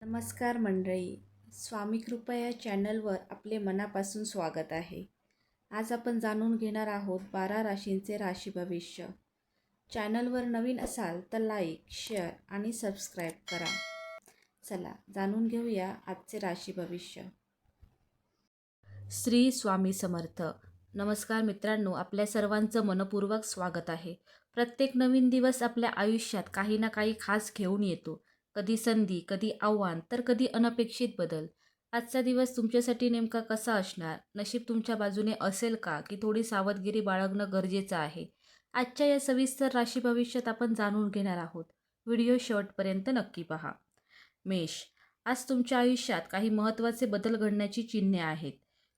नमस्कार मंडळी. स्वामी कृपा या चॅनलवर आपले मनापासून स्वागत आहे. आज आपण जाणून घेणार आहोत 12 राशींचे राशी भविष्य. चॅनलवर नवीन असाल तर लाईक, शेअर आणि सबस्क्राईब करा. चला जाणून घेऊया आजचे राशी भविष्य. श्री स्वामी समर्थ. नमस्कार मित्रांनो, आपल्या सर्वांचं मनपूर्वक स्वागत आहे. प्रत्येक नवीन दिवस आपल्या आयुष्यात काही ना काही खास घेऊन येतो. कधी संधी, कधी आव्हान, तर कधी अनपेक्षित बदल. आजचा दिवस तुमच्यासाठी नेमका कसा असणार? नशीब तुमच्या बाजूने असेल का, की थोडी सावधगिरी बाळगणं गरजेचं आहे? आजच्या या सविस्तर राशी भविष्यात आपण जाणून घेणार आहोत. व्हिडिओ शेवटपर्यंत नक्की पहा. मेष. आज तुमच्या आयुष्यात काही महत्त्वाचे बदल घडण्याची चिन्हे आहेत.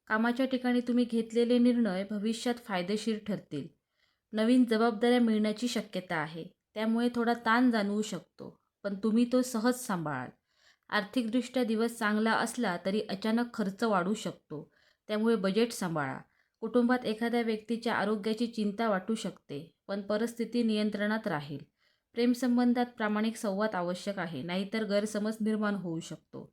कामाच्या ठिकाणी तुम्ही घेतलेले निर्णय भविष्यात फायदेशीर ठरतील. नवीन जबाबदाऱ्या मिळण्याची शक्यता आहे, त्यामुळे थोडा ताण जाणवू शकतो, पण तुम्ही तो सहज सांभाळाल. आर्थिकदृष्ट्या दिवस चांगला असला तरी अचानक खर्च वाढू शकतो, त्यामुळे बजेट सांभाळा. कुटुंबात एखाद्या व्यक्तीच्या आरोग्याची चिंता वाटू शकते, पण परिस्थिती नियंत्रणात राहील. प्रेमसंबंधात प्रामाणिक संवाद आवश्यक आहे, नाहीतर गैरसमज निर्माण होऊ शकतो.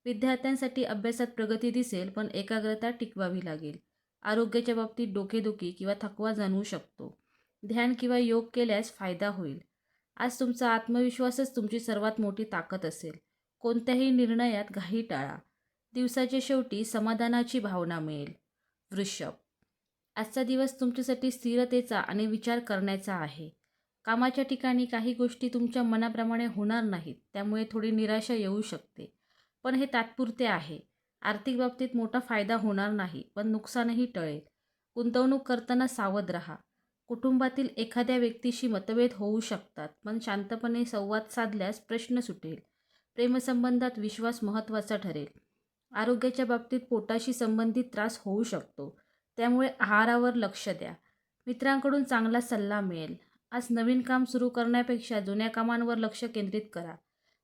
विद्यार्थ्यांसाठी अभ्यासात प्रगती दिसेल, पण एकाग्रता टिकवावी लागेल. आरोग्याच्या बाबतीत डोकेदुखी किंवा थकवा जाणवू शकतो. ध्यान किंवा योग केल्यास फायदा होईल. आज तुमचा आत्मविश्वासच तुमची सर्वात मोठी ताकद असेल. कोणत्याही निर्णयात घाई टाळा. दिवसाच्या शेवटी समाधानाची भावना मिळेल. वृषभ. आजचा दिवस तुमच्यासाठी स्थिरतेचा आणि विचार करण्याचा आहे. कामाच्या ठिकाणी काही गोष्टी तुमच्या मनाप्रमाणे होणार नाहीत, त्यामुळे थोडी निराशा येऊ शकते, पण हे तात्पुरते आहे. आर्थिक बाबतीत मोठा फायदा होणार नाही, पण नुकसानही टळेल. गुंतवणूक करताना सावध राहा. कुटुंबातील एखाद्या व्यक्तीशी मतभेद होऊ शकतात, पण शांतपणे संवाद साधल्यास प्रश्न सुटेल. प्रेमसंबंधात विश्वास महत्त्वाचा ठरेल. आरोग्याच्या बाबतीत पोटाशी संबंधित त्रास होऊ शकतो, त्यामुळे आहारावर लक्ष द्या. मित्रांकडून चांगला सल्ला मिळेल. आज नवीन काम सुरू करण्यापेक्षा जुन्या कामांवर लक्ष केंद्रित करा.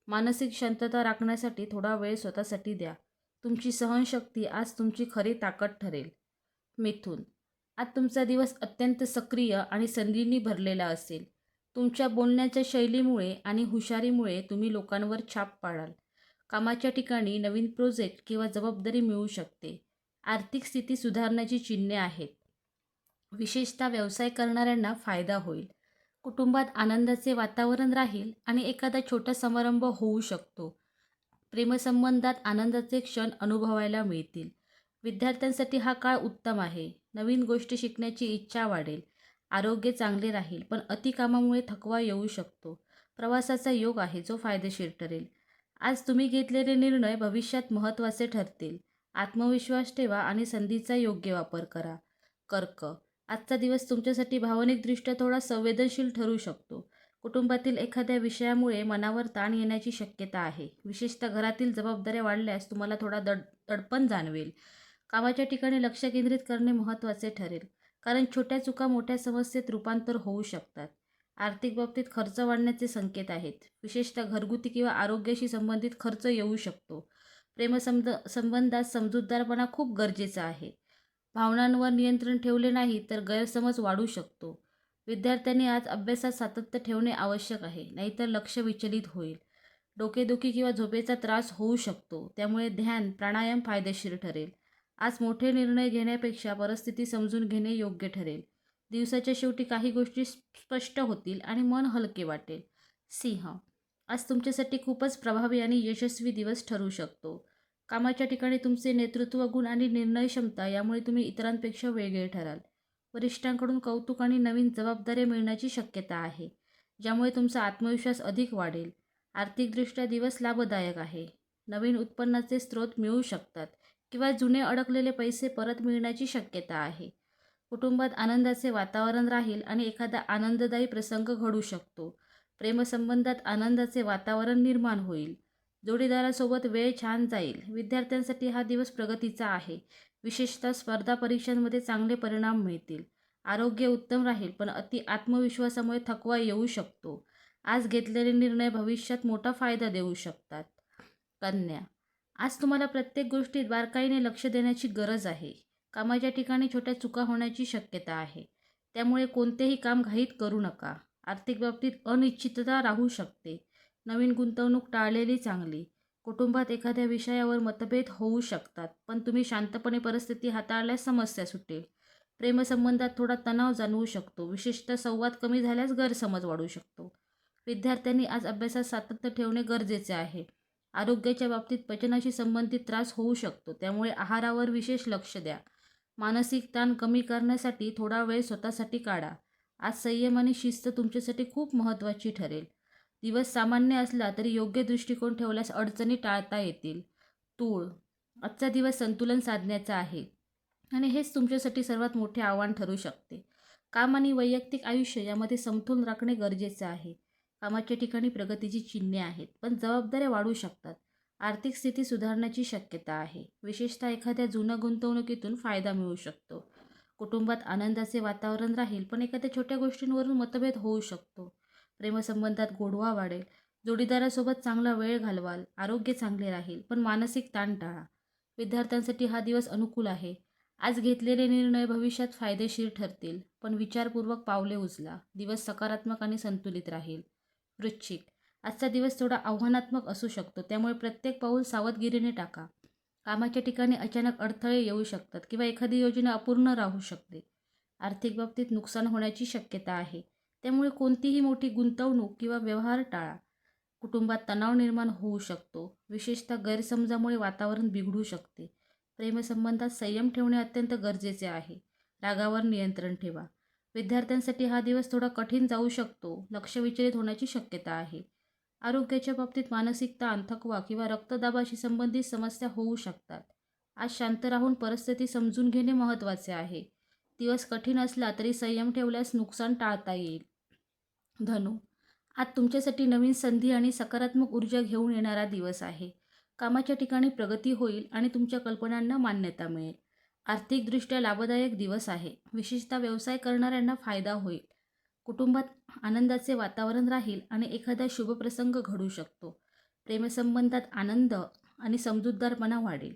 मानसिक शांतता राखण्यासाठी थोडा वेळ स्वतःसाठी द्या. तुमची सहनशक्ती आज तुमची खरी ताकद ठरेल. मिथुन. आज तुमचा दिवस अत्यंत सक्रिय आणि संधींनी भरलेला असेल. तुमच्या बोलण्याच्या शैलीमुळे आणि हुशारीमुळे तुम्ही लोकांवर छाप पाडाल. कामाच्या ठिकाणी नवीन प्रोजेक्ट किंवा जबाबदारी मिळू शकते. आर्थिक स्थिती सुधारण्याची चिन्हे आहेत. विशेषतः व्यवसाय करणाऱ्यांना फायदा होईल. कुटुंबात आनंदाचे वातावरण राहील आणि एखादा छोटा समारंभ होऊ शकतो. प्रेमसंबंधात आनंदाचे क्षण अनुभवायला मिळतील. विद्यार्थ्यांसाठी हा काळ उत्तम आहे. नवीन गोष्टी शिकण्याची इच्छा वाढेल. आरोग्य चांगले राहील, पण अतिकामामुळे थकवा येऊ शकतो. प्रवासाचा योग आहे, जो फायदेशीर ठरेल. आज तुम्ही घेतलेले निर्णय भविष्यात महत्त्वाचे ठरतील. आत्मविश्वास ठेवा आणि संधीचा योग्य वापर करा. कर्क. आजचा दिवस तुमच्यासाठी भावनिकदृष्ट्या थोडा संवेदनशील ठरू शकतो. कुटुंबातील एखाद्या विषयामुळे मनावर ताण येण्याची शक्यता आहे. विशेषतः घरातील जबाबदाऱ्या वाढल्यास तुम्हाला थोडा दडपण जाणवेल. कामाच्या ठिकाणी लक्ष केंद्रित करणे महत्त्वाचे ठरेल, कारण छोट्या चुका मोठ्या समस्येत रूपांतर होऊ शकतात. आर्थिक बाबतीत खर्च वाढण्याचे संकेत आहेत. विशेषतः घरगुती किंवा आरोग्याशी संबंधित खर्च येऊ शकतो. संबंधात समजूतदारपणा खूप गरजेचा आहे. भावनांवर नियंत्रण ठेवले नाही तर गैरसमज वाढू शकतो. विद्यार्थ्यांनी आज अभ्यासात सातत्य ठेवणे आवश्यक आहे, नाहीतर लक्ष विचलित होईल. डोकेदुखी किंवा झोपेचा त्रास होऊ शकतो, त्यामुळे ध्यान, प्राणायाम फायदेशीर ठरेल. आज मोठे निर्णय घेण्यापेक्षा परिस्थिती समजून घेणे योग्य ठरेल. दिवसाच्या शेवटी काही गोष्टी स्पष्ट होतील आणि मन हलके वाटेल. सिंह. आज तुमच्यासाठी खूपच प्रभावी आणि यशस्वी दिवस ठरू शकतो. कामाच्या ठिकाणी तुमचे नेतृत्व गुण आणि निर्णय क्षमता यामुळे तुम्ही इतरांपेक्षा वेगळे ठराल. वरिष्ठांकडून कौतुक आणि नवीन जबाबदाऱ्या मिळण्याची शक्यता आहे, ज्यामुळे तुमचा आत्मविश्वास अधिक वाढेल. आर्थिकदृष्ट्या दिवस लाभदायक आहे. नवीन उत्पन्नाचे स्रोत मिळू शकतात किंवा जुने अडकलेले पैसे परत मिळण्याची शक्यता आहे. कुटुंबात आनंदाचे वातावरण राहील आणि एखादा आनंददायी प्रसंग घडू शकतो. प्रेमसंबंधात आनंदाचे वातावरण निर्माण होईल. जोडीदारासोबत वेळ छान जाईल. विद्यार्थ्यांसाठी हा दिवस प्रगतीचा आहे. विशेषतः स्पर्धा परीक्षांमध्ये चांगले परिणाम मिळतील. आरोग्य उत्तम राहील, पण अति आत्मविश्वासामुळे थकवा येऊ शकतो. आज घेतलेले निर्णय भविष्यात मोठा फायदा देऊ शकतात. कन्या. आज तुम्हाला प्रत्येक गोष्टीत बारकाईने लक्ष देण्याची गरज आहे. कामाच्या ठिकाणी छोट्या चुका होण्याची शक्यता आहे, त्यामुळे कोणतेही काम घाईत करू नका. आर्थिक बाबतीत अनिश्चितता राहू शकते. नवीन गुंतवणूक टाळलेली चांगली. कुटुंबात एखाद्या विषयावर मतभेद होऊ शकतात, पण तुम्ही शांतपणे परिस्थिती हाताळल्यास समस्या सुटेल. प्रेमसंबंधात थोडा तणाव जाणवू शकतो, विशेषतः संवाद कमी झाल्यास गैरसमज वाढू शकतो. विद्यार्थ्यांनी आज अभ्यासात सातत्य ठेवणे गरजेचे आहे. आरोग्याच्या बाबतीत पचनाशी संबंधित त्रास होऊ शकतो, त्यामुळे आहारावर विशेष लक्ष द्या. मानसिक ताण कमी करण्यासाठी थोडा वेळ स्वतःसाठी काढा. आज संयम आणि शिस्त तुमच्यासाठी खूप महत्त्वाची ठरेल. दिवस सामान्य असला तरी योग्य दृष्टिकोन ठेवल्यास अडचणी टाळता येतील. तूळ, आजचा दिवस संतुलन साधण्याचा आहे आणि हेच तुमच्यासाठी सर्वात मोठे आव्हान ठरू शकते. काम आणि वैयक्तिक आयुष्य यामध्ये समतोल राखणे गरजेचे आहे. कामाच्या ठिकाणी प्रगतीची चिन्हे आहेत, पण जबाबदाऱ्या वाढू शकतात. आर्थिक स्थिती सुधारण्याची शक्यता आहे. विशेषतः एखाद्या जुन्या गुंतवणुकीतून फायदा मिळू शकतो. कुटुंबात आनंदाचे वातावरण राहील, पण एखाद्या छोट्या गोष्टींवरून मतभेद होऊ शकतो. प्रेमसंबंधात गोडवा वाढेल. जोडीदारासोबत चांगला वेळ घालवाल. आरोग्य चांगले राहील, पण मानसिक ताण टाळा. विद्यार्थ्यांसाठी हा दिवस अनुकूल आहे. आज घेतलेले निर्णय भविष्यात फायदेशीर ठरतील, पण विचारपूर्वक पावले उचला. दिवस सकारात्मक आणि संतुलित राहील. वृश्चिक, आजचा दिवस थोडा आव्हानात्मक असू शकतो, त्यामुळे प्रत्येक पाऊल सावधगिरीने टाका. कामाच्या ठिकाणी अचानक अडथळे येऊ शकतात किंवा एखादी योजना अपूर्ण राहू शकते. आर्थिक बाबतीत नुकसान होण्याची शक्यता आहे, त्यामुळे कोणतीही मोठी गुंतवणूक किंवा व्यवहार टाळा. कुटुंबात तणाव निर्माण होऊ शकतो, विशेषतः गैरसमजामुळे वातावरण बिघडू शकते. प्रेमसंबंधात संयम ठेवणे अत्यंत गरजेचे आहे. रागावर नियंत्रण ठेवा. विद्यार्थ्यांसाठी हा दिवस थोडा कठीण जाऊ शकतो, लक्ष विचलित होण्याची शक्यता आहे. आरोग्याच्या बाबतीत मानसिक ताण, थकवा किंवा रक्तदाबाशी संबंधित समस्या होऊ शकतात. आज शांत राहून परिस्थिती समजून घेणे महत्त्वाचे आहे. दिवस कठीण असला तरी संयम ठेवल्यास नुकसान टाळता येईल. धनु, आज तुमच्यासाठी नवीन संधी आणि सकारात्मक ऊर्जा घेऊन येणारा दिवस आहे. कामाच्या ठिकाणी प्रगती होईल आणि तुमच्या कल्पनांना मान्यता मिळेल. आर्थिकदृष्ट्या लाभदायक दिवस आहे. विशेषतः व्यवसाय करणाऱ्यांना फायदा होईल. कुटुंबात आनंदाचे वातावरण राहील आणि एखादा शुभप्रसंग घडू शकतो. प्रेमसंबंधात आनंद आणि समजूतदारपणा वाढेल.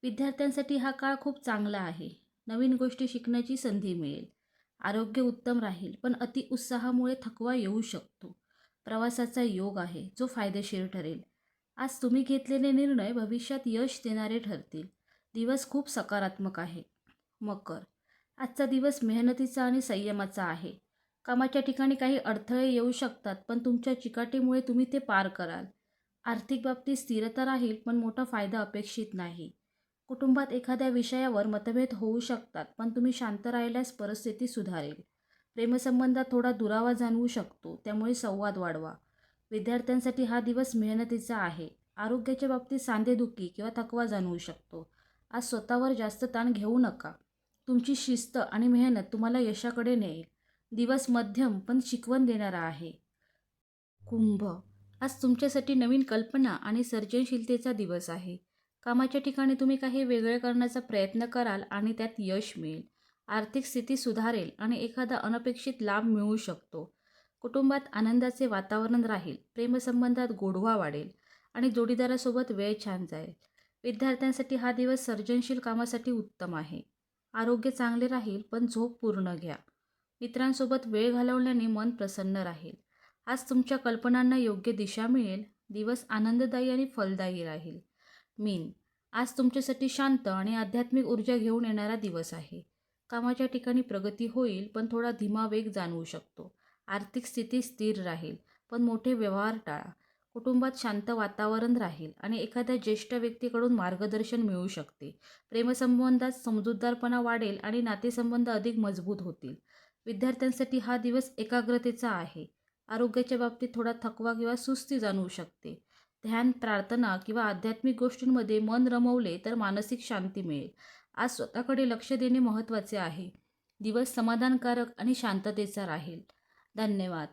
विद्यार्थ्यांसाठी हा काळ खूप चांगला आहे. नवीन गोष्टी शिकण्याची संधी मिळेल. आरोग्य उत्तम राहील, पण अतिउत्साहामुळे थकवा येऊ शकतो. प्रवासाचा योग आहे, जो फायदेशीर ठरेल. आज तुम्ही घेतलेले निर्णय भविष्यात यश देणारे ठरतील. दिवस खूप सकारात्मक आहे. मकर, आजचा दिवस मेहनतीचा आणि संयमाचा आहे. कामाच्या ठिकाणी काही अडथळे येऊ शकतात, पण तुमच्या चिकाटीमुळे तुम्ही ते पार कराल. आर्थिक बाबतीत स्थिरता राहील, पण मोठा फायदा अपेक्षित नाही. कुटुंबात एखाद्या विषयावर मतभेद होऊ शकतात, पण तुम्ही शांत राहिल्यास परिस्थिती सुधारेल. प्रेमसंबंधात थोडा दुरावा जाणवू शकतो, त्यामुळे संवाद वाढवा. विद्यार्थ्यांसाठी हा दिवस मेहनतीचा आहे. आरोग्याच्या बाबतीत सांधेदुखी किंवा थकवा जाणवू शकतो. आज स्वतःवर जास्त ताण घेऊ नका. तुमची शिस्त आणि मेहनत तुम्हाला यशाकडे नेईल. दिवस मध्यम पण शिकवण देणारा आहे. कुंभ, आज तुमच्यासाठी नवीन कल्पना आणि सर्जनशीलतेचा दिवस आहे. कामाच्या ठिकाणी तुम्ही काही वेगळे करण्याचा प्रयत्न कराल आणि त्यात यश मिळेल. आर्थिक स्थिती सुधारेल आणि एखादा अनपेक्षित लाभ मिळू शकतो. कुटुंबात आनंदाचे वातावरण राहील. प्रेमसंबंधात गोडवा वाढेल आणि जोडीदारासोबत वेळ छान जाईल. विद्यार्थ्यांसाठी हा दिवस सर्जनशील कामासाठी उत्तम आहे. आरोग्य चांगले राहील, पण झोप पूर्ण घ्या. मित्रांसोबत वेळ घालवल्याने मन प्रसन्न राहील. आज तुमच्या कल्पनांना योग्य दिशा मिळेल. दिवस आनंददायी आणि फलदायी राहील. मीन, आज तुमच्यासाठी शांत आणि आध्यात्मिक ऊर्जा घेऊन येणारा दिवस आहे. कामाच्या ठिकाणी प्रगती होईल, पण थोडा धीमा वेग जाणवू शकतो. आर्थिक स्थिती स्थिर राहील, पण मोठे व्यवहार टाळा. कुटुंबात शांत वातावरण राहील आणि एखाद्या ज्येष्ठ व्यक्तीकडून मार्गदर्शन मिळू शकते. प्रेमसंबंधात समजूतदारपणा वाढेल आणि नातेसंबंध अधिक मजबूत होतील. विद्यार्थ्यांसाठी हा दिवस एकाग्रतेचा आहे. आरोग्याच्या बाबतीत थोडा थकवा किंवा सुस्ती जाणवू शकते. ध्यान, प्रार्थना किंवा आध्यात्मिक गोष्टींमध्ये मन रमवले तर मानसिक शांती मिळेल. आज स्वतःकडे लक्ष देणे महत्त्वाचे आहे. दिवस समाधानकारक आणि शांततेचा राहील. धन्यवाद.